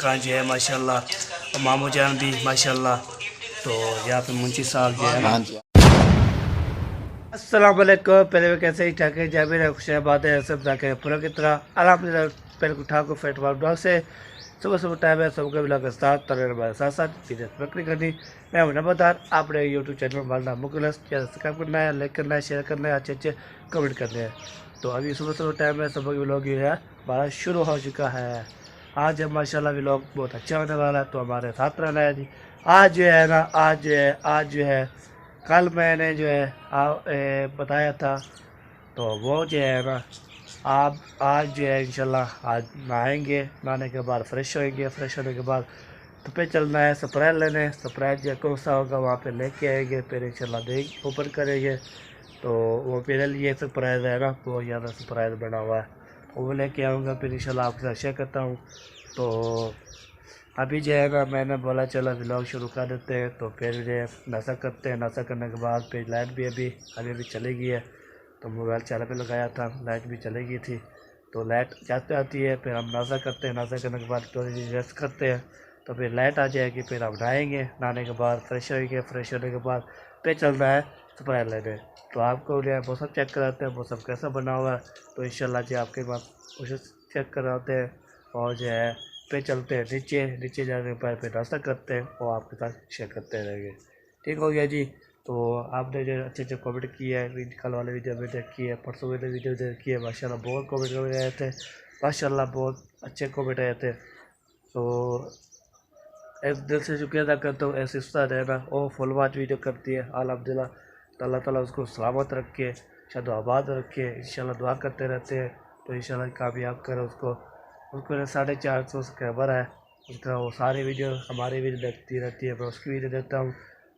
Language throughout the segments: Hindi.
खान जो है माशाल्लाह, और मामू जान भी माशाल्लाह। तो यहाँ पे मुंशी साहब जो है ना। अस्सलाम वालेकुम। पहले वे कैसे ही ठाक है जाबिर है, खुशाबाद है, सब जाके पूरा की तरह अल्हम्दुलिल्लाह। पहले को ठाकुर फेटवाल ब्लॉग से सुबह सुबह टाइम है, सबके ब्लॉग के साथ तरह हमारे साथ साथ चीज़ें प्रक्रिया करनी। मैं हूं नंबरदार, अपने यूट्यूब चैनल वालना मुकलस चैनल सब्सक्राइब करना है, लाइक करना है, शेयर करना है, अच्छे अच्छे कमेंट करने हैं। तो अभी सुबह सुबह टाइम है, सुबह के ब्लॉग जो है हमारा शुरू हो चुका है। आज है माशाल्लाह व्लॉग बहुत अच्छा होने वाला है, तो हमारे साथ रहना है जी। आज जो है ना, आज जो है कल मैंने जो है बताया था, तो वो जो है ना आप आज जो है इंशाल्लाह आज नहाएंगे, नहाने के बाद फ्रेश होएंगे, फ्रेश होने के बाद तो पे चलना है स्प्राइट लेने। स्प्राइट जो कौन सा होगा वहाँ पे लेके आएंगे, फिर इंशाल्लाह देख ओपन करेंगे। तो वो मेरे लिए सरप्राइज़ है ना, बहुत ज़्यादा सरप्राइज़ बना हुआ है, वो लेके आऊँगा, फिर इंशाल्लाह आपके साथ शेयर करता हूँ। तो अभी जो है ना मैंने बोला चलो व्लॉग शुरू कर देते हैं, तो फिर जो है नाश्ता करते हैं। नाश्ता करने के बाद फिर लाइट भी अभी चली गई है, तो मोबाइल चार्ज पे लगाया था, लाइट भी चली गई थी। तो लाइट जाती आती है, फिर हम नाश्ता करते हैं, नाश्ता करने के बाद थोड़ी देर रेस्ट करते हैं, तो फिर लाइट आ जाएगी, फिर हम नहाएंगे, नहाने के बाद फ्रेश होएंगे, फ्रेश होने के बाद फिर चलना है स्प्राइट लेने। तो आपको जो है मौसम चेक कराते हैं, मौसम कैसा बना हुआ है, तो इंशाल्लाह जी आपके पास उसे चेक कराते हैं। और जो है पे चलते हैं नीचे, नीचे जाने पर फिर नाश्ता करते हैं और आपके साथ शेयर करते रहेंगे। ठीक हो गया जी। तो आपने जो अच्छे अच्छे कमेंट किए हैं, कल वाले वीडियो में देखी है, परसों वाले वीडियो देखी है, माशाल्लाह बहुत कमेंट आए थे, माशाल्लाह बहुत अच्छे कमेंट आए थे। तो एक दिल से शुक्रिया अदा करता हूँ, ऐसे सिस्टर रहना और फुल वाच वीडियो करती है अल्हम्दुलिल्लाह। तो अल्लाह ताला उसको सलामत रखे, शायद आबाद रखे, इंशाल्लाह दुआ करते रहते हैं, तो इंशाल्लाह कामयाब करे उसको। उसको 450 सब्सक्राइबर है, उसका वो सारी वीडियो हमारी वीडियो देखती रहती है, मैं उसकी वीडियो देखता हूँ,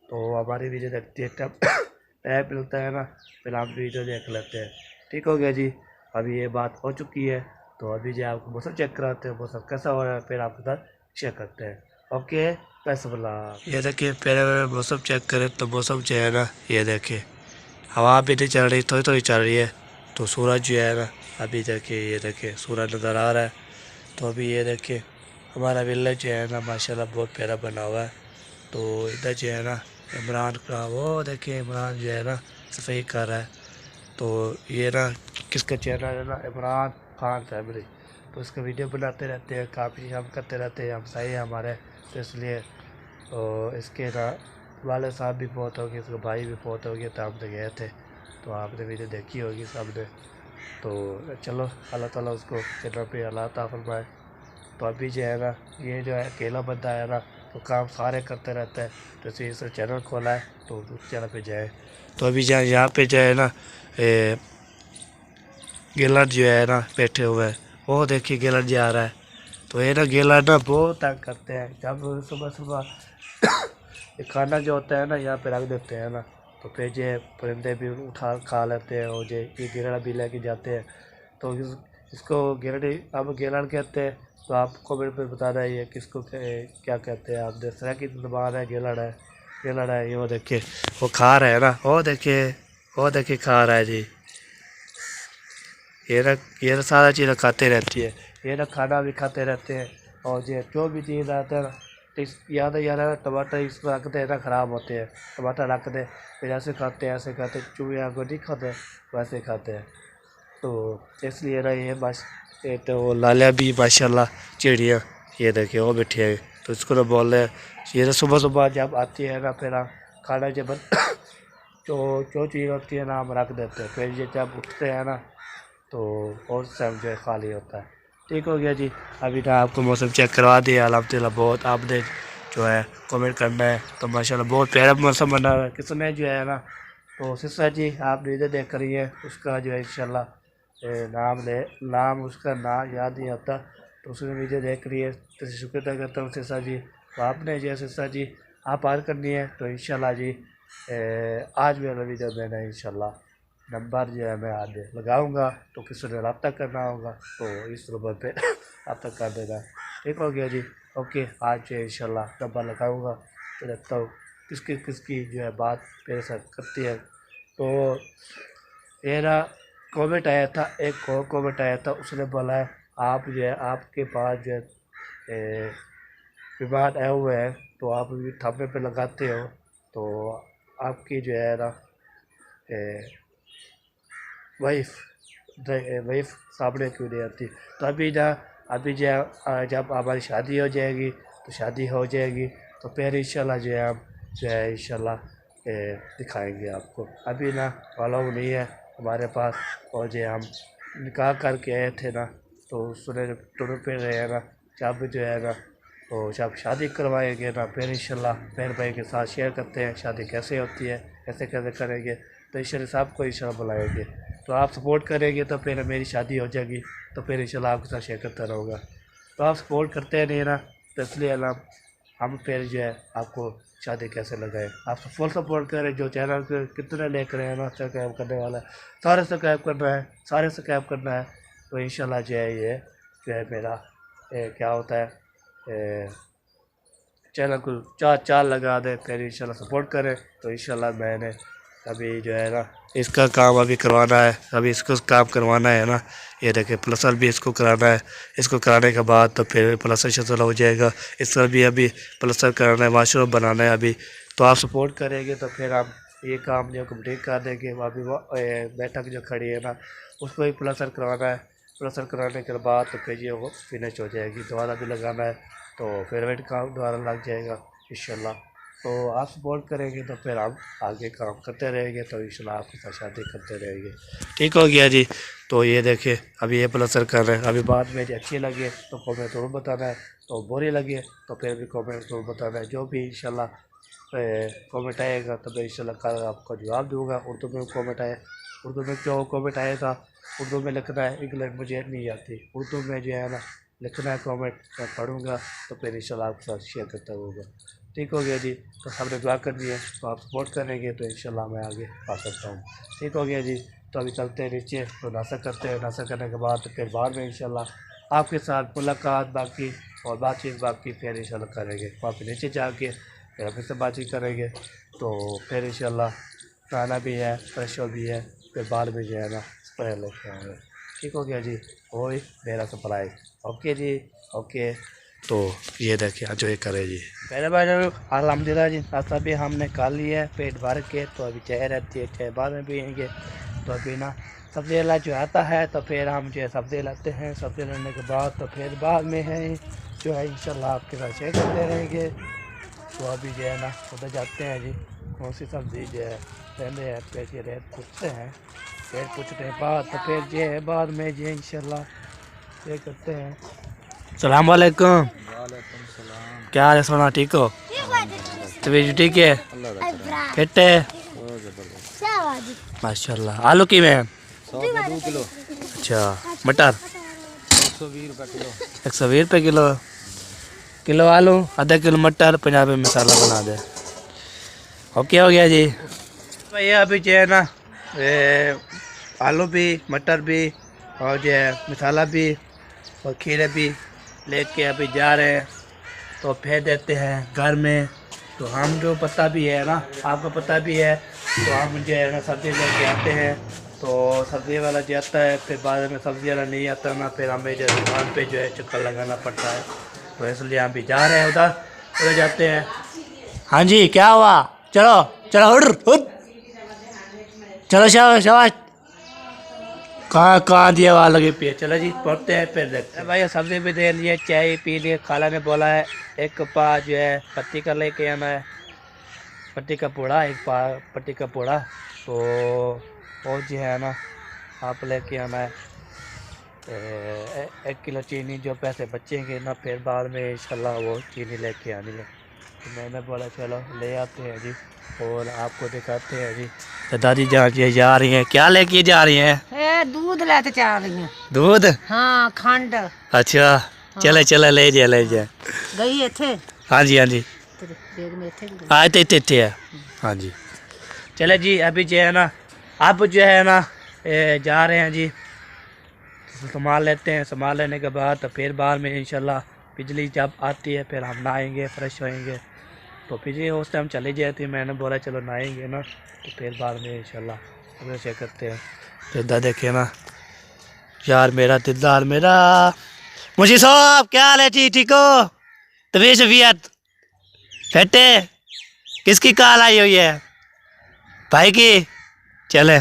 तो हमारी वीडियो देखती है। तब टाइम मिलता है ना, फिर आप वीडियो देख लेते हैं। ठीक हो गया जी। अभी ये बात हो चुकी है, तो अभी जो आपको मौसम चेक कराते हैं, मौसम कैसा हो रहा है, फिर आपके साथ शेयर करते हैं। ओके पैसा बोला। ये देखिए पहले मौसम चेक करें तो मौसम जो है ना, ये देखिए हवा भी नहीं चल रही, थोड़ी थोड़ी चल रही है। तो सूरज जो है ना, अभी देखिए ये देखिए सूरज नज़र आ रहा है। तो अभी ये देखिए हमारा विलेज जो है ना माशाल्लाह बहुत प्यारा बना हुआ है। तो इधर जो है ना इमरान का, वो देखिए इमरान जो है ना सफाई कर रहा है। तो ये ना किसका चैनल है ना, इमरान खान फैमिली, तो उसका वीडियो बनाते रहते हैं, काफ़ी हम करते रहते हैं, हम सही है हमारे। तो इसलिए इसके ना वाले साहब भी बहुत हो गए, इसका भाई भी बहुत हो गया, तो हम तो गए थे, तो आपने वीडियो देखी होगी सब ने। तो चलो अल्लाह ताला उसको चैनल पे अल्लाह ता फरमाए। तो अभी जो है ना ये जो है अकेला बंदा है ना, तो काम सारे करते रहता है, तो इसे चैनल खोला है, तो उस चैनल पे जाए। तो अभी जहाँ यहाँ पे जो है ना गिलर जो है ना बैठे हुए हैं, वो देखिए गिलर जी आ रहा है। तो ये ना गिलर ना बहुत तंग करते हैं, जब सुबह सुबह ये खाना जो होता है ना यहाँ पे रख देते हैं ना, तो फिर जो परिंदे भी उठा खा लेते हैं, और जो ये गिलड़ भी लेके जाते हैं। तो इसको गिलड़, अब गिलड़ कहते हैं, तो आप कमेंट पे बताना है ये किसको क्या कहते हैं। आप देख रहे हैं कि जबान है, गिलड़ है, गिलड़ है। ये वो देखिए वो खा रहा है ना, वो देखिए खा रहा है जी। ये ना सारा चीज़ खाते रहती है, ये ना खाना भी खाते रहते हैं, और ये जो भी चीज़ आता है ना, तो याद है टमाटर इसमें रखते हैं ना, ख़राब होते हैं, टमाटर रख दे फिर ऐसे खाते हैं, ऐसे खाते, चूहे को नहीं खाते, वैसे खाते हैं। तो इसलिए ना ये बस ये तो लालिया भी माशाल्लाह चिड़िया, ये देखिए वो बैठी है, तो इसको तो बोल रहे ये तो सुबह सुबह जब आती है ना, फिर हम खाना जब जो चीज़ होती है ना हम रख देते हैं, फिर ये जब उठते हैं ना, तो और सब जो है खाली होता है। ठीक हो गया जी। अभी ना आपको मौसम चेक करवा दिया अल्हम्दुलिल्लाह। बहुत आपने जो है कमेंट करना है, तो माशाल्लाह बहुत प्यारा मौसम बना हुआ है। किसने जो है ना, तो सिस्टर जी आप वीडियो देख रही है, उसका जो है इंशाल्लाह नाम उसका नाम याद नहीं आता, तो उसने वीडियो देख रही है, तो शुक्रिया करता हूँ सिस्टर जी। तो आपने जो है सिस्टर जी आप बात करनी है, तो इंशाल्लाह जी आज मेरा वीडियो देना है इंशाल्लाह। नंबर जो है मैं आज लगाऊंगा, तो किसी ने रब्ता करना होगा तो इस नंबर पे रब्ता कर देना। ठीक हो गया जी। ओके आज जो है इंशाल्लाह नंबर लगाऊंगा, तो देखता हूँ किसकी किसकी जो है बात मेरे साथ करती है। तो मेरा कमेंट आया था, एक और कमेंट आया था, उसने बोला है आप जो है आपके पास जो है बीमार आए हुए हैं, तो आप भी थामे पे लगाते हो तो आपकी जो है ना वाइफ वाइफ सामने क्यों नहीं आती। तो अभी जब हमारी शादी हो जाएगी तो शादी हो जाएगी तो फिर इंशाल्लाह जो है हम जो है इंशाल्लाह दिखाएंगे आपको। अभी ना अलाउ नहीं है हमारे पास, और जो हम निकाह करके आए थे ना तो सुने टुर पे रहे हैं ना, जब जो है ना तो जब शादी करवाएंगे ना फिर इंशाल्लाह मेरे भाई के साथ शेयर करते हैं शादी कैसे होती है, कैसे कैसे करेंगे। तो इंशाल्लाह सबको इंशाल्लाह बुलाएंगे, तो आप सपोर्ट करेंगे तो फिर मेरी शादी हो जाएगी, तो फिर इंशाल्लाह आपके साथ शेयर करता रहूँगा। तो आप सपोर्ट करते नहीं ना, तो इसलिए ना हम फिर जो है आपको शादी कैसे लगाए। आप फुल सपोर्ट करें, जो चैनल पे कितने लेकर हैं ना सब्सक्राइब करने वाला है, सारे सब्सक्राइब करना है, सारे सब्सक्राइब करना है। तो इंशाल्लाह जो है ये जो है मेरा क्या होता है चैनल को चार लगा दे, फिर इंशाल्लाह सपोर्ट करें। तो इंशाल्लाह मैंने अभी जो है ना इसका काम अभी करवाना है, अभी इसको काम करवाना है ना, ये देखें प्लसर भी इसको कराना है। इसको कराने के बाद तो फिर प्लसर शसल हो जाएगा। इस तरह भी अभी प्लसर कराना है, वाशरूम बनाना है अभी। तो आप सपोर्ट करेंगे तो फिर हम ये काम जो कम्प्लीट कर देंगे। अभी वो बैठक जो खड़ी है ना उसको भी प्लसर करवाना है। प्लसर कराने के बाद तो फिर ये वो फिनिश हो जाएगी, दोबारा भी लगाना है तो फिर वेट काम दोबारा लग जाएगा इंशाल्लाह। तो आप सपोर्ट करेंगे तो फिर हम आगे काम करते रहेंगे, तो इंशाल्लाह आपके साथ शादी करते रहेंगे। ठीक हो गया जी। तो ये देखिए अभी ये प्लसर कर रहे हैं, अभी बाद में जो अच्छी लगे तो कमेंट जरूर बताना है, तो बुरी लगे तो फिर भी कमेंट जरूर बताना है। जो भी इंशाल्लाह कमेंट आएगा तो मैं इंशाल्लाह कल आपको जवाब दूँगा। उर्दू में कमेंट आए, उर्दू में जो कमेंट आएगा उर्दू में लिखना है, इंग्लिश मुझे नहीं आती, उर्दू में जो है ना लिखना है कमेंट, मैं पढ़ूँगा तो फिर इंशाल्लाह आपके साथ शेयर करता रहूँगा। ठीक हो गया जी। तो सबने दुआ करनी है, तो आप सपोर्ट करेंगे तो इंशाल्लाह मैं आगे आ सकता हूँ। ठीक हो गया जी। तो अभी चलते हैं नीचे, तो नाश्ता करते हैं, नाश्ता करने के बाद तो फिर बाद में इंशाल्लाह आपके साथ मुलाकात बाकी और बातचीत बाकी फिर इंशाल्लाह करेंगे। वहाँ पे नीचे जाके फिर फिर से बातचीत करेंगे, तो फिर इंशाल्लाह खाना भी है, फ्रेश हो भी है, फिर बाद में जो है ना स्प्रे लेके आएंगे। ठीक हो गया जी। वही मेरा सरप्राइज। ओके जी, ओके। तो ये देखिए जो ये करे जी पहले बार अलहमदिल्ला जी नाश्ता भी हमने खा लिया है पेट भर के। तो अभी चाय रहती है, चाय बाद में पियेंगे। तो अभी ना सब्ज़ी वाला जो आता है तो फिर हम जो है सब्ज़ी लाते हैं, सब्ज़ी लेने के बाद तो फिर बाद में है जो है इंशाल्लाह आपके साथ शेयर करते रहेंगे। तो अभी जो है ना उधर जाते हैं जी, कौन सी सब्ज़ी जो है लेने हैं, फिर ये रेट पूछते हैं, रेट पूछने के बाद तो फिर जो है बाद में जो इंशाल्लाह ये करते हैं। सलाम वालेकुम। क्या हाल है सोना, ठीक हो? तबीयत ठीक है? फिट है माशाल्लाह। आलू की में 100 किलो। अच्छा, मटर 120 रुपये किलो। किलो आलू, आधा किलो मटर, 50 रुपये मसाला बना दे। ओके हो गया जी। भैया अभी जो है ना आलू भी, मटर भी और जो है मसाला भी और खीरे भी लेके अभी जा रहे हैं, तो फेंक देते हैं घर में। तो हम जो पता भी है ना, आपको पता भी है, तो हम जो है ना सब्ज़ी लेके आते हैं। तो सब्ज़ी वाला जाता है, फिर बाद में सब्ज़ी वाला नहीं आता ना, फिर हमें जो दुकान पे जो है चक्कर लगाना पड़ता है। तो इसलिए हम भी जा रहे हैं उधर, उधर जाते हैं। हाँ जी, क्या हुआ? चलो चलो उठ चलो, शाबाश शाबाश। कहाँ दिया वहाँ लगे पिए। चलो जी पढ़ते हैं, फिर देखते हैं। भाई सब्ज़ी भी दे लिए, चाय पी लिए। खाला ने बोला है एक पा जो है पत्ती का लेके आना है, पत्ती का पूड़ा, एक पा पत्ती का पूड़ा। तो वो जो है ना आप लेके आना है 1 किलो चीनी, जो पैसे बचेंगे ना फिर बाद में इंशाल्लाह वो चीनी लेके आनी है। तो मैंने बोला चलो ले आते हैं जी, और आपको दिखाते हैं जी। तो दादी जा रही हैं, क्या लेके जा रही हैं? दूध लेते जा रही हूँ। दूध? हाँ, खंड। अच्छा, चले चले ले जा गई थे। हाँ जी हाँ जी, तेरे बैग में थे। हाँ इतने है। हाँ जी चले जी। अभी जो है ना अब जो है ना जा रहे हैं जी, संभाल लेते हैं। संभाल लेने के बाद तो फिर बाद में इंशाल्लाह बिजली जब आती है फिर हम नहाएंगे, फ्रेश होएंगे। तो बिजली उस टाइम चली जाती, मैंने बोला चलो नहाएंगे ना, तो फिर बाद में इंशाल्लाह हम ऐसे करते हैं। तो इधर देखे ना यार, मेरा दिलदार मेरा मुझे साहब, क्या हाल है जी, ठीक हो? तभी शफियत फेटे किसकी कॉल आई हुई है? भाई की। चले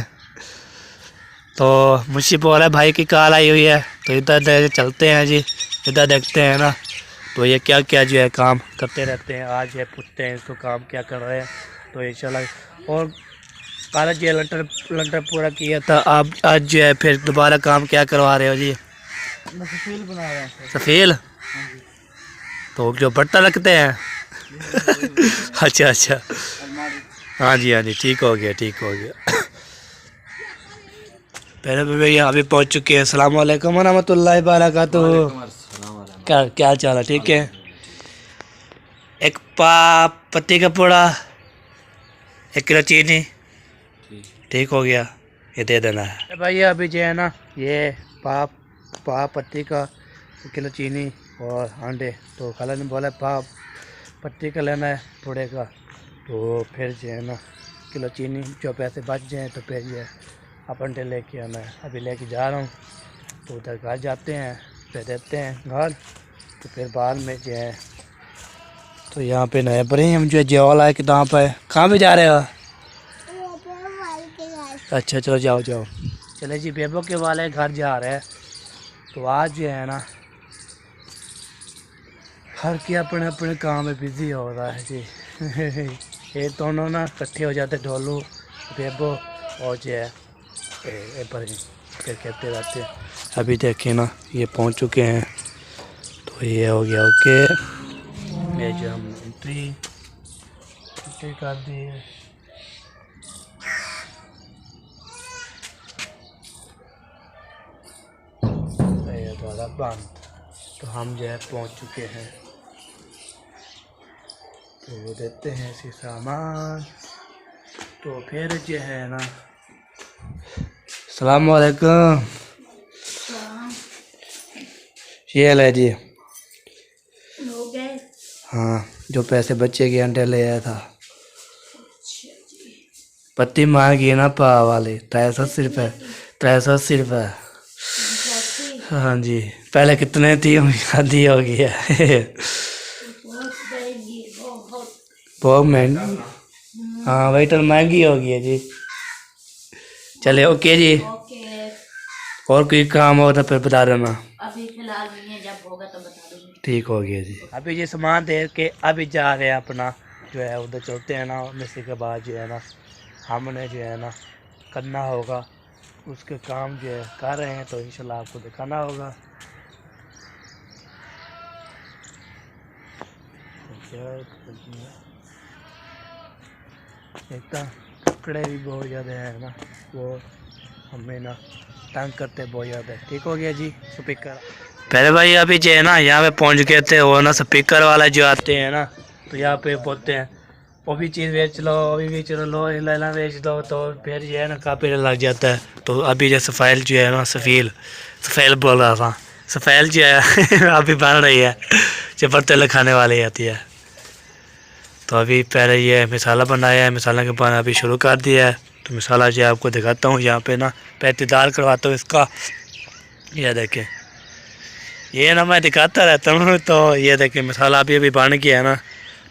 तो मुझसे बोल रहा है भाई की कॉल आई हुई है, तो इधर चलते हैं जी, इधर देखते हैं ना तो ये क्या क्या जो है काम करते रहते हैं। आज ये पूछते हैं इसको काम क्या कर रहे हैं, तो इंशाल्लाह। और कल जो लंटर पूरा किया था, आप आज जो है फिर दोबारा काम क्या करवा रहे हो जी? सफील बना रहे हैं। सफेल तो जो बर्तन रखते हैं अच्छा अच्छा, हाँ जी ठीक हो गया। पहले भी भैया अभी पहुंच चुके हैं। अस्सलाम वालेकुम रहमतुल्लाहि बरकातुहू। क्या चाल है? ठीक है। एक पत्ती का पूड़ा, 1 किलो चीनी, ठीक हो गया, ये दे देना है भैया। अभी जो है ना ये पत्ती का 1 किलो चीनी और अंडे, तो खाला ने बोला पत्ती का लेना है पूड़े का, तो फिर जो है ना किलो चीनी जो पैसे बच जाएँ तो फिर जो है आप अंडे लेके आना है। अभी लेके जा रहा हूँ, तो उधर घर जाते हैं, फिर देते हैं घर, तो फिर बाद में जो है तो यहाँ पे नए पर ही हम जो है जेवाल आए कि कहाँ पे जा रहे हो? अच्छा चलो जाओ। चले जी, बेबो के वाले घर जा रहे हैं। तो आज जो है ना हर के अपने अपने काम में बिज़ी हो रहा है जी ये दोनों ना इकट्ठे हो जाते, ढोलू बेबो और जो है पर ही फिर कहते रहते हैं। अभी देखें ना ये पहुंच चुके हैं, तो ये हो गया ओके। ये जो हम एंट्री कर दी है। ये द्वारा बंद, तो हम जो है पहुंच चुके हैं, तो वो देते हैं इसी सामान, तो फिर जो है ना अस्सलाम वालेकुम। ये ले जी, हाँ जो पैसे बच्चे के अंडे ले आया था। पत्ती मांगी है ना पा वाली 380 रुपये, 380 रुपये। हाँ जी, पहले कितने थी आधी हो गई है बहुत महंगी, हाँ वही तो महंगी हो गई है जी। चले ओके जी, और कोई काम हो तो फिर बता देना। अभी फिलहाल नहीं है, जब होगा तो बता दूंगी। ठीक हो गया जी। अभी ये सामान दे के अभी जा रहे हैं अपना जो है उधर चलते हैं ना, मिस्त्री के बाद जो है ना हमने जो है ना करना होगा, उसके काम जो है कर रहे हैं, तो इंशाल्लाह आपको दिखाना होगा। एक तो कपड़े भी बहुत ज़्यादा है ना, वो हमें ना तंग करते बहुत ज़्यादा। ठीक हो गया जी। स्पीकर पहले भाई अभी जो है ना यहाँ पे पहुँच गए थे, वो ना स्पीकर वाला जो आते हैं ना, तो यहाँ पे बोलते हैं वो भी चीज़ बेच लो, वो भी बेच लो, लाना बेच दो, तो फिर जो है ना काफ़ी लग जाता है। तो अभी जैसे फाइल जो है ना सफ़ेल बोल रहा था, सफ़ेल जो है अभी बन रही है, जो बर्तन लगाने वाली आती है। तो अभी पहले ये मिसाला बनाया है, मिसाला के बाद अभी शुरू कर दिया है। तो मिसाला जो आपको दिखाता हूँ, यहाँ पे ना पैतीदार करवाता हूँ इसका। ये देखें, ये ना मैं दिखाता रहता हूँ। तो ये देखें मिसाला अभी बन गया है ना,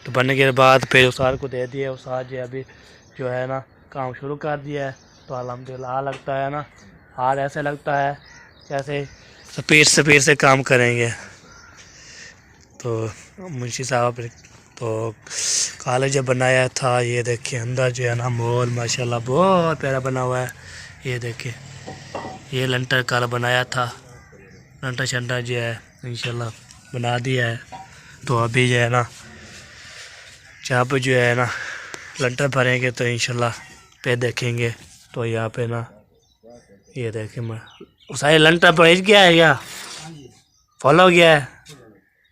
तो बनने के बाद फिर उसार को दे दिया। उसार जो अभी जो है ना काम शुरू कर दिया है। तो अल्हम्दुलिल्लाह लगता है ना, हाथ ऐसे लगता है जैसे स्पीड से काम करेंगे। तो मुंशी साहब तो कॉलेज बनाया था, ये देखिए अंदर जो है ना मॉल माशाल्लाह बहुत प्यारा बना हुआ है। ये देखिए ये लंटर काला बनाया था, लंटर शंटर जो है इंशाल्लाह बना दिया है। तो अभी जो है ना जहाँ पे जो है ना लंटर भरेंगे तो इंशाल्लाह पे देखेंगे। तो यहाँ पे ना ये देखें सारे लंटर भर गया है क्या? फॉलो गया है?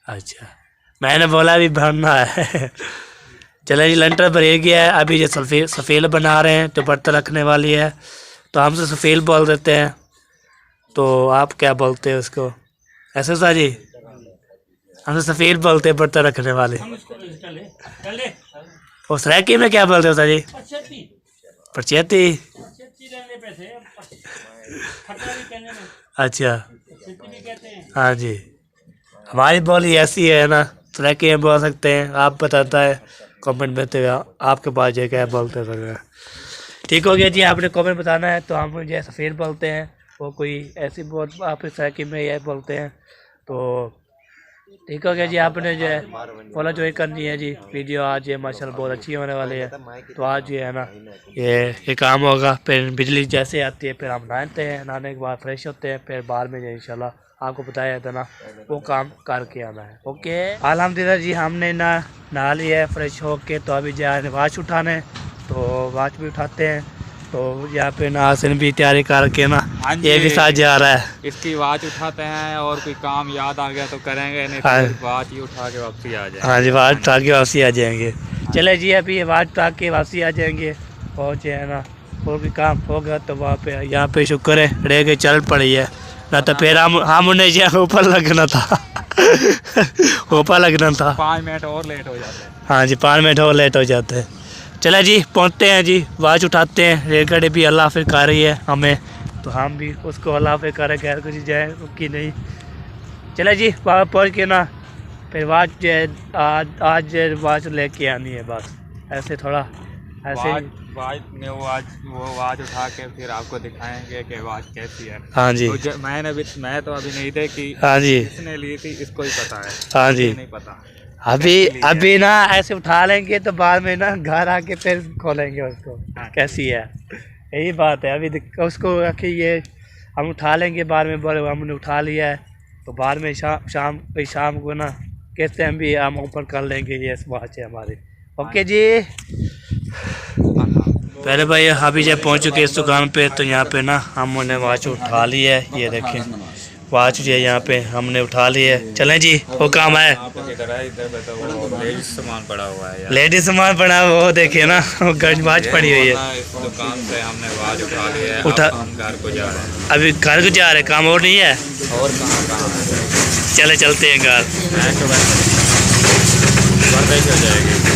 अच्छा, मैंने बोला भी भरना है चले जी लंटर भर गया है। अभी जो सफ़ेल बना रहे हैं, तो बर्तन रखने वाली है, तो हमसे सफ़ेल बोल देते हैं। तो आप क्या बोलते हैं उसको? ऐसे सा जी हमसे सफ़ेल बोलते हैं बर्तन रखने वाले। और सराकी में क्या बोलते हो सर जी? परचेती। अच्छा हाँ जी, हमारी बोली ऐसी है ना, तरह के बोल सकते हैं, आप बताता है कमेंट में, तो आपके पास जो क्या बोलते हैं। ठीक हो गया जी, आपने कमेंट बताना है। तो हम जो सफ़ेद बोलते हैं, वो कोई ऐसी बहुत आप इस तरह की में यह बोलते हैं। तो ठीक हो गया जी, आपने जो है फॉलो जो करनी है जी। वीडियो आज ये माशाल्लाह बहुत अच्छी होने वाली है। तो आज जो है ना ये काम होगा। फिर बिजली जैसे आती है फिर हम नहाते हैं, नहाने के बाद फ्रेश होते हैं, फिर बाद में जो इंशाल्लाह आपको बताया था ना वो काम करके आना है। ओके अल्हम्दुलिल्लाह जी, हमने ना नहा लिया है फ्रेश होके। तो अभी जाए वाच उठाने, तो वाच भी उठाते हैं। तो यहाँ पे ना आसन भी तैयारी करके ना ये भी साथ जा रहा है। इसकी वाच उठाते हैं और कोई काम याद आ गया तो करेंगे, नहीं हाँ। तो वाच ही उठा के वापसी आ जाए। हाँ जी, वाच उठा के वापसी आ जाएंगे। चले जी, अभी ये वाच उठा के वापसी आ जाएंगे। और जो है ना और भी काम होगा तो वहाँ पे यहाँ पे शुक्र है रह के चल पड़ी है, ना तो फिर हम उन्हें जो ऊपर लगना था ऊपर लगना था। 5 मिनट और लेट हो जाते हैं। हाँ जी, 5 मिनट और लेट हो जाते हैं। चले जी पहुँचते हैं जी, वाच उठाते हैं। रेलगाड़ी भी अल्लाह हाफ़िज़ कर रही है हमें, तो हम भी उसको अल्लाह हाफ़िज़ करें, गैर कुछ जाए कि नहीं। चले जी वहाँ पहुँच के ना फिर वाच जो है आज वाच लेके आनी है बस। ऐसे थोड़ा ऐसे वो वाच उठा के फिर आपको दिखाएंगे कि वाच कैसी है। हाँ जी, तो मैं तो अभी नहीं देखी। हाँ जी, किसने ली थी इसको ही पता है। हाँ जी। नहीं पता अभी ना ऐसे उठा लेंगे तो बाद में ना घर आके फिर खोलेंगे उसको कैसी है। यही बात है। अभी उसको रखी ये हम उठा लेंगे बाद में, बोले हमने उठा लिया है तो बाद में शाम को ना कैसे हम भी हम ऊपर कर लेंगे। ये वाच है हमारी। ओके जी, पहले भाई अभी जब पहुंच चुके इस दुकान पे, तो यहाँ पे ना हमने वाच उठा ली है। ये देखें वाच जो है यहाँ पे हमने उठा ली है। चलें जी, वो काम है। लेडीज सामान पड़ा हुआ है। लेडीज सामान पड़ा हुआ, वो देखिए ना वो गंज वाच पड़ी हुई है। इस दुकान से हमने वाच उठा लिया है। उठा हम घर को जा रहे हैं। अभी घर को जा रहे, काम और नहीं है। और कहाँ चले चलते हैं घर,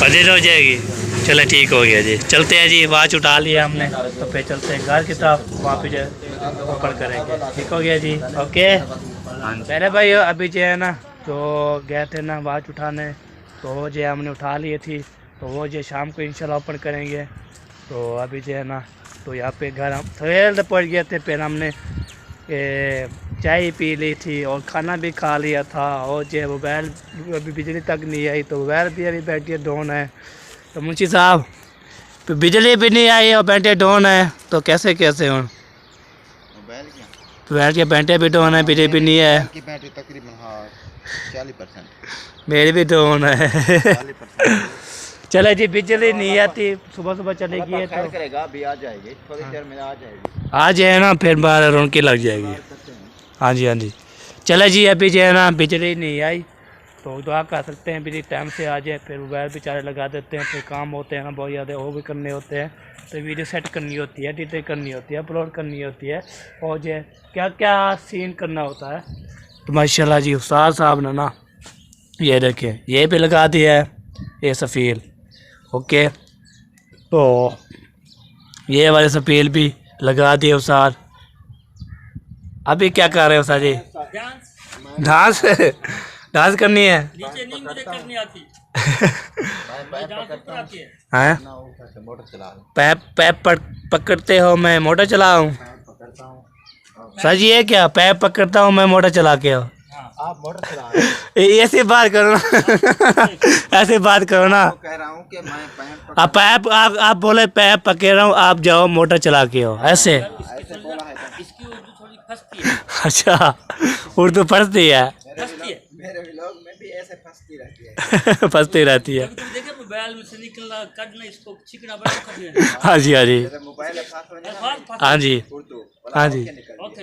बर्देज हो जाएगी। चले ठीक हो गया जी, चलते हैं जी। वाच उठा लिया हमने, तो फिर चलते हैं घर की तरफ, वहाँ पे जो ऊपर करेंगे। ठीक हो गया जी, ओके। पहले भाई अभी जो है ना तो गए थे ना वाच उठाने, तो वो जो हमने उठा लिए थी, तो वो जो शाम को इंशाल्लाह ओपन करेंगे। तो अभी जो है ना तो यहाँ पे घर हम थोड़े पहुँच गए थे। फिर हमने चाय पी ली थी और खाना भी खा लिया था। और जो मोबाइल अभी बिजली तक नहीं आई, तो मोबाइल भी अभी बैटरी डाउन है। तो मुंशी साहब बिजली भी नहीं आई और बैटरी डाउन है, तो कैसे कैसे हो? मोबाइल के बैटरी भी डाउन है, बिजली भी नहीं है। की बैटरी तकरीबन 40%। मेरी भी डाउन है चले जी, बिजली नहीं आती, सुबह सुबह चलेगी है तो करेगा, अभी आ जाएगी, थोड़ी देर में आ जाएगी। आज है ना फिर बाहर रौनकी लग जाएगी। हाँ जी, हाँ जी। चले जी, अभी जो है ना बिजली नहीं आई, तो दुआ कर सकते हैं बिजली टाइम से आ जाए। फिर मोबाइल भी चार्ज लगा देते हैं। फिर काम होते हैं ना बहुत ज़्यादा, वो भी करने होते हैं। तो वीडियो सेट करनी होती है, एडिट करनी होती है, अपलोड करनी होती है, और जो क्या क्या सीन करना होता है। तो माशाल्लाह जी उस्ताद साहब ने ना ये देखें ये भी लगा दिया है, ये सफ़ील। ओके, तो ये वाले सफ़ील भी लगा दिए उस्ताद। अभी क्या कर रहे हो उस्ताद जी? डांस डांस करनी है। नीचे नहीं मुझे करनी आती हैं? पैप पकड़ते हो, मैं मोटर चलाऊं? सर जी ये क्या पैप पकड़ता हूँ मैं मोटर चला के हो? आप मोटर चला रहे हैं। ऐसे बात करो ना ऐसे बात करो ना। कह रहा हूँ कि मैं पैप आप पैप आप बोले पैप पकड़ रहा हूँ, आप जाओ मोटर चला के हो, ऐसे? ऐसे बोला है तो इसकी उर्दू थोड़ी फंसती है। अच्छा, उर्दू फंसती है मेरे व्लॉग में भी ऐसे फंसती रहती है। फंसती रहती है। तुम देखे मोबाइल में से निकलना काटना, इसको चिकना बड़ा कठिन हाँ जी, हाँ जी, मोबाइल खास होने हाँ जी, उर्दू हाँ जी,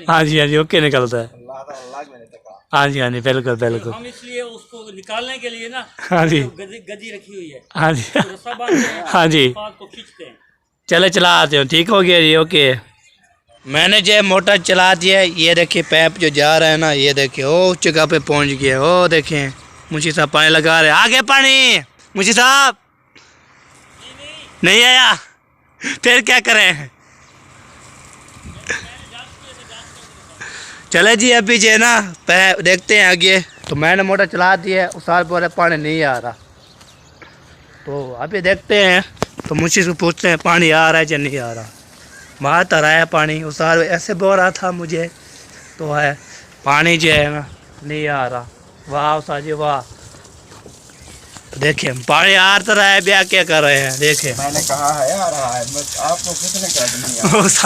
हाँ जी, हाँ जी, ओके निकलता है। अल्लाह मैंने देखा। हाँ जी, हाँ जी, बिल्कुल बिल्कुल। हम इसलिए उसको निकालने के लिए ना हाँ जी, गदी रखी हुई है, हाँ जी, रस्सा बांधते हैं, हाँ जी। बात को खींचते हैं। चले चला आते हो, ठीक हो गया जी, ओके। मैंने जो मोटर चला दिया, ये देखिए पैप जो जा रहा है ना, ये देखिए ओ जगह पे पहुंच गया। ओ देखें मुंशी साहब पानी लगा रहे, आगे पानी। मुंशी साहब नहीं आया, फिर क्या करें? चले जी, अभी जो है ना पैप देखते हैं आगे तो मैंने मोटर चला दी है, उस साल बोले पानी नहीं आ रहा। तो अभी देखते हैं, तो मुझसे से पूछते हैं पानी आ रहा है या नहीं आ रहा। वहाँ तो रहा है पानी, उस साल ऐसे बोल रहा था मुझे, तो है पानी जो है ना नहीं आ रहा। वाह साजी वाह, देखिए पानी आ तो रहा है, ब्याह क्या कर रहे हैं देखिए। मैंने कहा है आ रहा है, बस आपको किसने कहा कि नहीं आ रहा? उस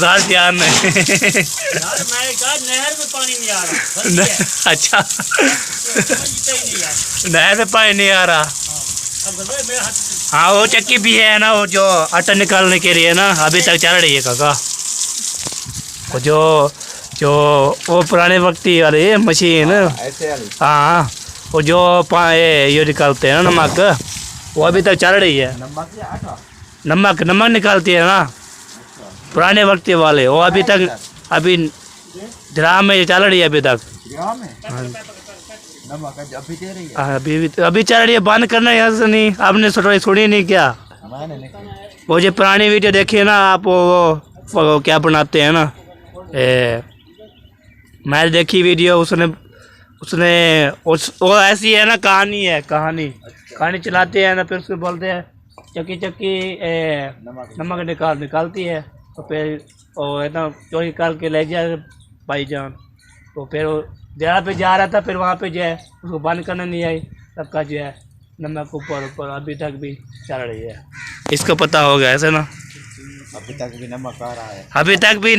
साल ध्यान नहीं। यार मैंने कहा नहर में पानी नहीं आ रहा, गलती है। अच्छा समझते ही नहीं यार। नहर में पानी नहीं आ रहा। अब गलत है, मेरे हाथ से। हाँ वो चक्की भी है ना, वो जो आटा निकालने के लिए ना अभी तक चल रही है काका। वो जो वो पुराने वक्ती वाली मशीन, ऐसे वाली। हाँ वो जो ये निकालते हैं ना नमक, वो अभी तक चल रही है। नमक या आटा? नमक निकालती है ना पुराने वक्त वाले, वो अभी तक अभी ड्राम में चल रही है अभी तक। ग्राम में नमक अभी दे रही है? हाँ, अभी चल रही है, बंद करना है यहाँ से नहीं। आपने सुनी नहीं क्या? मैंने नहीं। वो जो पुरानी वीडियो देखिए ना आप, वो क्या बनाते हैं ना, मैंने देखी वीडियो, उसने वो ऐसी है ना, कहानी चलाते हैं ना, फिर उसको बोलते हैं चक्की नमक निकालती है, तो फिर वो है ना चोरी निकाल के ले जाए भाईजान। तो फिर वो जगह पे जा रहा था, फिर वहाँ पे जो है उसको बंद करना नहीं आई, सबका जो है नमक ऊपर अभी तक भी चल रही है। इसको पता होगा ऐसे ना, अभी तक भी नमक आ रहा है। अभी तक भी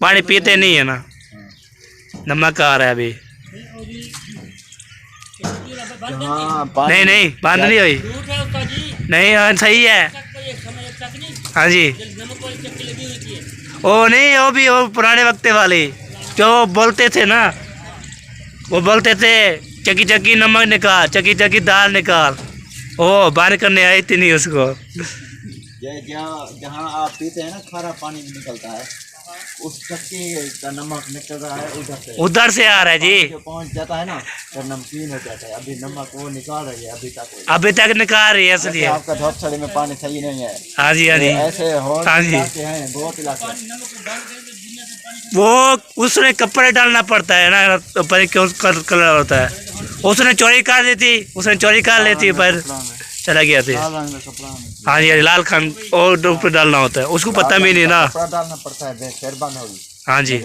पानी पीते नहीं है ना, नमक आ रहा है अभी। हाँ, नहीं बंद नहीं हुई। झूठ है उसका जी। नहीं हाँ सही है। एक समय एक तक नहीं, हाँ जी, नमक वाली चक्की लगी हुई थी। वो नहीं, वो भी वो पुराने वक्त वाले जो बोलते थे ना, वो बोलते थे चक्की नमक निकाल, चक्की दाल निकाल, वो बाहर करने आई थी नहीं उसको। जहाँ आप पीते हैं ना खारा पानी निकलता है, उस चक्की का नमक निकल रहा है उधर से आ रहा है जी, जो पहुँच जाता है ना तो नमकीन हो जाता है। अभी नमक वो निकाल रही है अभी तक निकाल रही है इसलिए। आपका धोपछड़ी में पानी सही नहीं है। हाँ जी ऐसे और हाँ जी। इलाके हैं, बहुत इलाके हैं। वो उसने कपड़े डालना पड़ता है ना, तो पर क्यों कलर होता है। उसने चोरी कर ली थी, पर चला गया था। हाँ जी लाल खान और ऊपर डालना होता है, उसको पता भी नहीं ना। कपड़ा डालना पड़ता है, फिर बंद होगी। हाँ जी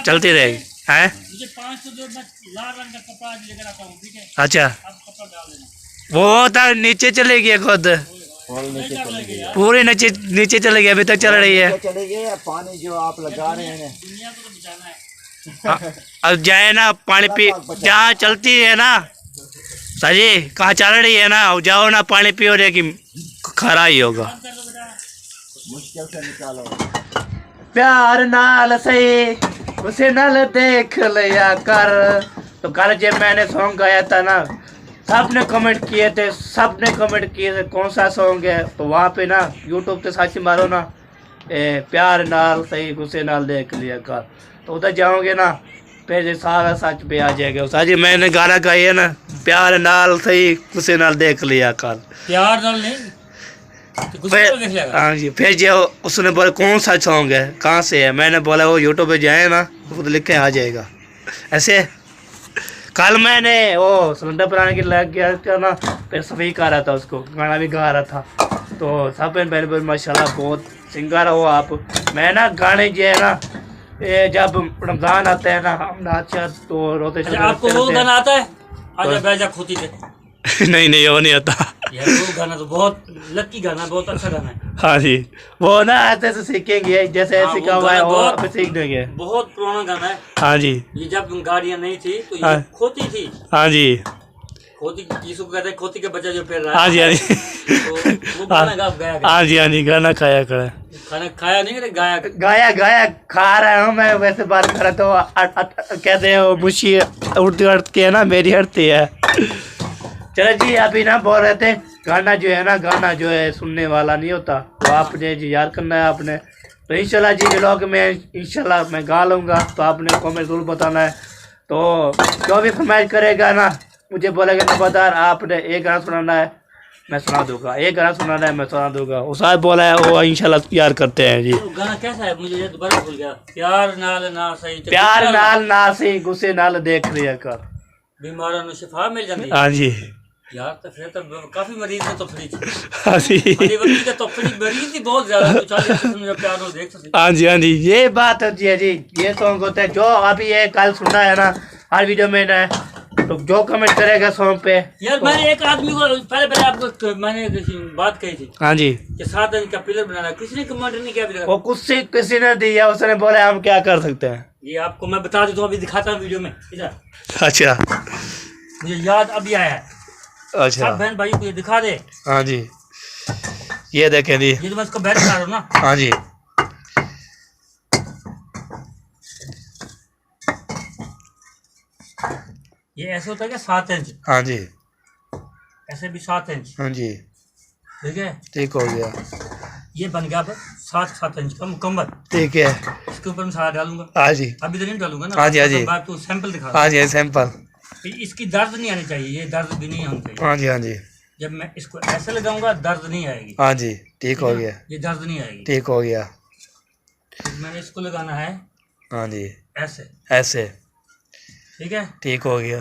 चलती रहेगी है। मुझे 500 दो, मैं लाल रंग का कपड़ा आज लेकर आता हूँ, ठीक है? अच्छा आप कपड़ा डाल देना। वो था नीचे चले गया खुद, पूरे नीचे चले गया, अभी तक चल रही है। चले गए। पानी जो आप लगा रहे हैं दुनिया को तो बचाना है। अब जाए ना पानी पी, जहाँ चलती है ना साजी, कहाँ चल रही है ना, जाओ ना पानी पियो रे कि खरा ही होगा। मुश्किल से निकालो। प्यार नाल सही उसे नाल देख लिया कर। तो कल जब मैंने सॉन्ग गाया था ना, सबने कमेंट किए थे कौन सा सॉन्ग है। तो वहाँ पे ना यूट्यूब पे सर्च मारो ना, प्यार नाल सही गुस्से नाल देख लिया कर, तो उधर जाओगे ना फिर सारा सच पे आ जाएगा। साजी मैंने गाना गाई है ना, प्यार नाल सही गुस्से नाल देख लिया कर। प्यार नाल नहीं तो गुस्से नाल देख लिया कर। हाँ जी, फिर जो उसने बोला कौन सा सॉन्ग है, कहाँ से है, मैंने बोला वो यूट्यूब पे जाए ना तो लिखे आ जाएगा। ऐसे कल मैंने वो सिलेंडर बनाने के लग गया था ना, फिर सभी गा रहा था, उसको गाना भी गा रहा था। तो सब पहले माशाल्लाह बहुत सिंगर हो आप। मैं ना गाने जो है ना, ये जब रमजान आता है ना हम नाचा तो रोते अच्छा, आपको वो गाना आता है? आजा बैजा खोती थे। नहीं वो नहीं आता यार वो गाना तो बहुत लकी गाना, बहुत अच्छा गाना है। हाँ जी, वो ना ऐसे से सीखेंगे, जैसे हाँ, सीखा वो हुआ है गाना वो बहुत- अब सीख देंगे। बहुत पुराना गाना है। हाँ जी ये जब गाड़ियाँ नहीं थी तो ये हाँ। खोती थी। हाँ जी खोती जिसको कहते हैं खोती के बच्चा जो फिर रहा हाँ जी हाँ जी तो वो गाना गाया गया। हाँ जी गाना खाया करे, खाना खाया नहीं करे, गाया। गाया खा रहा हूँ मैं, वैसे बात कर रहा तो कहते हैं वो मुझी उड़ती उड़ती है ना, मेरी हटती है। चलो जी, अभी ना बोल रहे थे गाना जो है सुनने वाला नहीं होता, तो आपने जी याद करना है आपने। तो इंशाल्लाह जी व्लॉग में इंशाल्लाह मैं गा लूँगा, तो आपने कमेंट जरूर बताना है। तो जो भी फरमाइश करेगा ना मुझे बोलेगा नंबरदार आपने एक गाना सुनाना है मैं सुना दूंगा, एक गाना सुनाना है मैं सुना दूंगा। उसाद बोला है वो इंशाल्लाह प्यार करते हैं जी। तो गाना कैसा है मुझे ये दोबारा भूल गया। प्यार नाल ना सही प्यार नाल ना सही गुस्से नाल देख लिया कर। बीमारों को शिफा मिल जाती है। हाँ जी यार तो फिर तो काफी मरीज ने तो फ्रिज हाँ जी वक्त का तो फ्रिज मरीज ही बहुत ज्यादा तो 40 में प्यार हो देख सकते। हाँ जी ये बात होती है जी। ये सॉन्ग होता है जो अभी ये कल सुना है ना हर वीडियो में ना, तो जो कमेंट करेगा सॉन्ग पे। यार मैंने एक आदमी को पहले आपको मैंने बात कही थी हाँ जी कि 7 इंच का पिलर बनाना, किसी ने कमेंट नहीं किया अभी तक। वो किसी ने दिया, उसने बोला हम क्या कर सकते हैं। ये आपको मैं बता देता हूँ, अभी दिखाता हूँ वीडियो में इधर। अच्छा मुझे याद अभी आया है। अच्छा सब बहन भाई को ये दिखा दे। हाँ जी ये देखें जी। ये तो मैं इसको बैठ बना रहा हूँ ना। हाँ जी ये ऐसे होता है क्या 7 इंच, हाँ जी ऐसे भी 7 इंच, हाँ जी ठीक है। ठीक हो गया। ये बन गया अब 7 इंच का मुकम्मल। ठीक है इसके ऊपर मैं सारा डालूंगा। हाँ जी अभी तो नहीं डालूंगा ना। हाँ जी, हाँ जी। बात तो सैंपल दिखा। हाँ जी सैंपल। इसकी दर्द नहीं आनी चाहिए, ये दर्द भी नहीं होनी चाहिए। हाँ जी हाँ जी जब मैं इसको ऐसे लगाऊंगा दर्द नहीं आएगी। हाँ जी ठीक हो गया। ये दर्द नहीं आएगी। ठीक हो गया। फिर मैंने इसको लगाना है हाँ जी ऐसे, ऐसे। ठीक है। ठीक हो गया।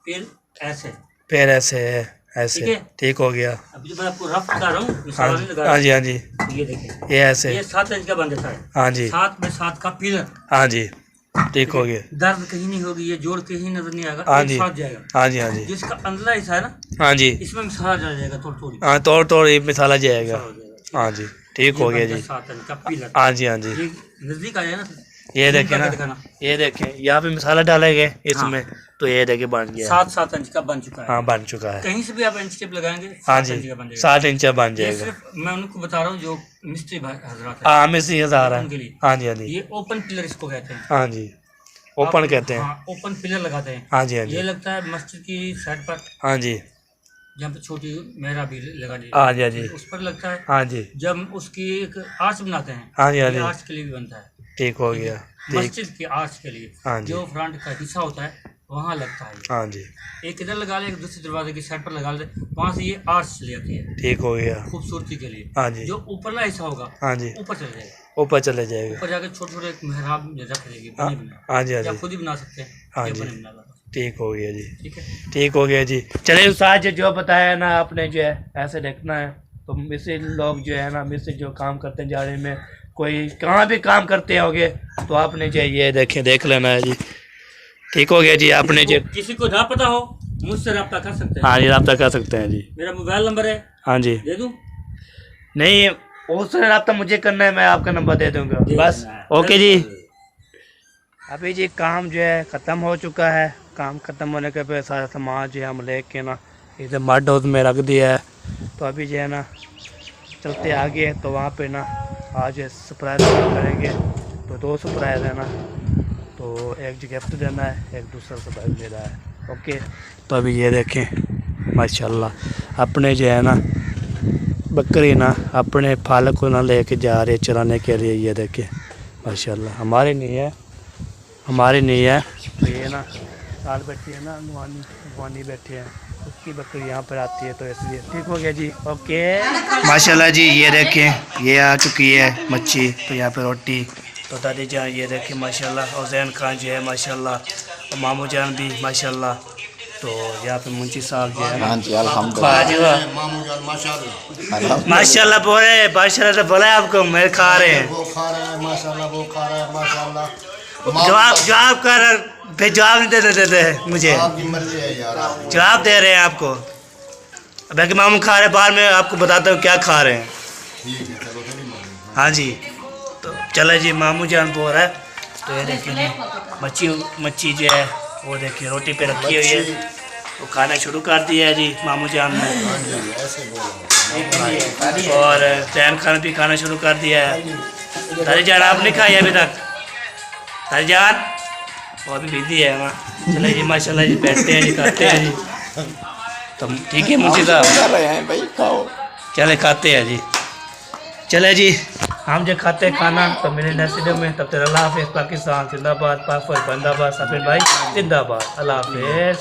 फिर ऐसे, फिर ऐसे ठीक ऐसे। है। ठीक हो गया। अभी जो मैं आपको रफ बता रहा हूँ, हाँ मिसाल नहीं जी लगा हाँ जी रहा हाँ जी हूँ। ये देखें, ये ऐसे। ये 7 इंच का बन जाता है। हाँ जी 7 में 7 का पिलर। हाँ जी ठीक हो गया। दर्द कहीं नहीं होगी, ये जोड़ कहीं नजर नहीं आएगा, हाँ एक जी साथ जाएगा। हाँ जी हाँ जी जिसका अंदरला हिस्सा है ना, हाँ जी इसमें मसाला डाल जाएगा थोड़ी थोड़ी। हाँ तोड़ ये मसाला जाएगा। हो जाएगा। हाँ जी ठीक हो गया जी। 7 इंच का पिलर। हाँ जी हाँ जी ये नजदीक आ जाए ना, ये देखें ना, दिखाना। ये देखें यहाँ पे मसाला डालेंगे इसमें। तो ये देखें बन गया। 7 इंच का बन चुका है। हाँ बन चुका है। कहीं से भी आप इंच टेप लगाएंगे हाँ 7 जी इंच का बन जाएगा। 7 इंच बन ये जाएगा। सिर्फ मैं उनको बता रहा हूँ जो मिस्त्री भाई हजरात है, हाँ में से 1000 है। उनके लिए। हाँ जी हाँ जी ये ओपन पिलर इसको कहते हैं। हाँ जी ओपन आप- कहते हैं। हाँ, ओपन पिलर लगाते हैं। हाँ जी हाँ ये जी लगता है मस्जिद की साइड पर, हाँ जी जहाँ पे छोटी मेहराब भी लगा दी, हाँ जी हाँ जी उस पर लगता है। हाँ जी जब उसकी एक आर्च बनाते हैं, हाँ जी हाँ ये जी आर्च के लिए भी बनता है। ठीक हो गया। ठीक मस्जिद की आर्च के लिए हाँ जी जो फ्रंट का हिस्सा होता है वहाँ लगता है। हाँ जी एक इधर लगा ले, एक दूसरे दरवाजे की साइड पर लगा ले, वहाँ से ये आर्च चली जाती है ठीक हो गया। खूबसूरती के लिए। हाँ जी जो ऊपरला हिस्सा होगा हाँ जी ऊपर चले जाएगा, ऊपर चले जाएगा। ऊपर जाकर छोटे छोटे एक मेहराब रख देगी, हाँ बनी बना, हाँ जी हाँ या जी खुद ही बना सकते हैं। हाँ ये जी। बने बना लो। ठीक हो गया जी। ठीक है। ठीक हो गया जी। चलिए उस्ताद जो बताया ना आपने जो है ऐसे देखना है। तो मिस्त्री लोग जो है ना, मिस्त्री जो काम करते हैं जाड़े में, कोई कहाँ भी काम करते होंगे, तो आपने जो ये देख लेना है जी। ठीक हो गया जी। आपने जो किसी को ना पता हो मुझसे रब्ता कर सकते हैं। हाँ जी रब्ता कर सकते हैं जी। मेरा मोबाइल नंबर है, हाँ जी दे दूं? नहीं उससे रब्ता मुझे करना है, मैं आपका नंबर दे दूंगा दे बस। देना है। ओके जी। अभी जी काम जो है ख़त्म हो चुका है। काम ख़त्म होने के बाद सारा सामान जो है हम लेके ना इधर मड हाउस में रख दिया है। तो अभी जो है ना चलते आगे, तो वहाँ पे ना आज सरप्राइज करेंगे। तो 2 सरप्राइज है ना, तो एक जो गिफ्ट देना है, एक दूसरा सरप्राइज देना है। ओके तो अभी ये देखें माशाल्लाह अपने जो है ना बकरी ना अपने फालक को ना लेके जा रहे चराने के लिए। ये देखें माशाल्लाह हमारे नहीं है, हमारी नहीं है। तो ये ना साल बैठी है ना, नुआनी बैठी है, उसकी बकरी यहाँ पर आती है, तो इसलिए ठीक हो गया जी। ओके माशाल्लाह जी। ये देखें ये आ चुकी है मच्छी, तो यहाँ पे रोटी। तो दादी जान ये देखें माशाल्लाह, और जैन खान जो है माशाल्लाह, और मामू जान भी माशाल्लाह। तो यहाँ पे मुंशी साहब जो है माशाल्लाह बोले माशाल्लाह तो बोला है आपको, मैं खा रहे हैं। वो खा रहे हैं माशाल्लाह, वो खा रहे हैं माशाल्लाह। जवाब कर फिर जवाब नहीं देते हैं मुझे। आपकी मर्जी है यार। जवाब दे रहे हैं आपको। बाकी मामू खा रहे हैं, बाद में आपको बताता हूँ क्या खा रहे हैं। ठीक है चलो चलिए। हाँ जी तो चलो जी मामू जान बोल रहा है। तो ये देखिए जी मच्छी जो है वो देखिए रोटी पे रखी हुई है, वो खाना शुरू कर दिया है जी मामू जान ने। ऐसे बोलो। और तैन खान भी खाना शुरू कर दिया है। तारी जान आप नहीं खाई अभी तक? तारी जान बहुत बिजी है ना। चले जी माशाल्लाह जी, बैठते हैं जी, खाते हैं जी। तो ठीक है मुझे साहब चले खाते हैं जी। चले जी हम जो खाते हैं खाना, तो मिले नेक्स्ट वीडियो में। तब तक अल्लाह हाफिज़। पाकिस्तान जिंदाबाद, पाक फौज बंदाबाद, सफेद भाई जिंदाबाद। अल्लाह हाफिज़।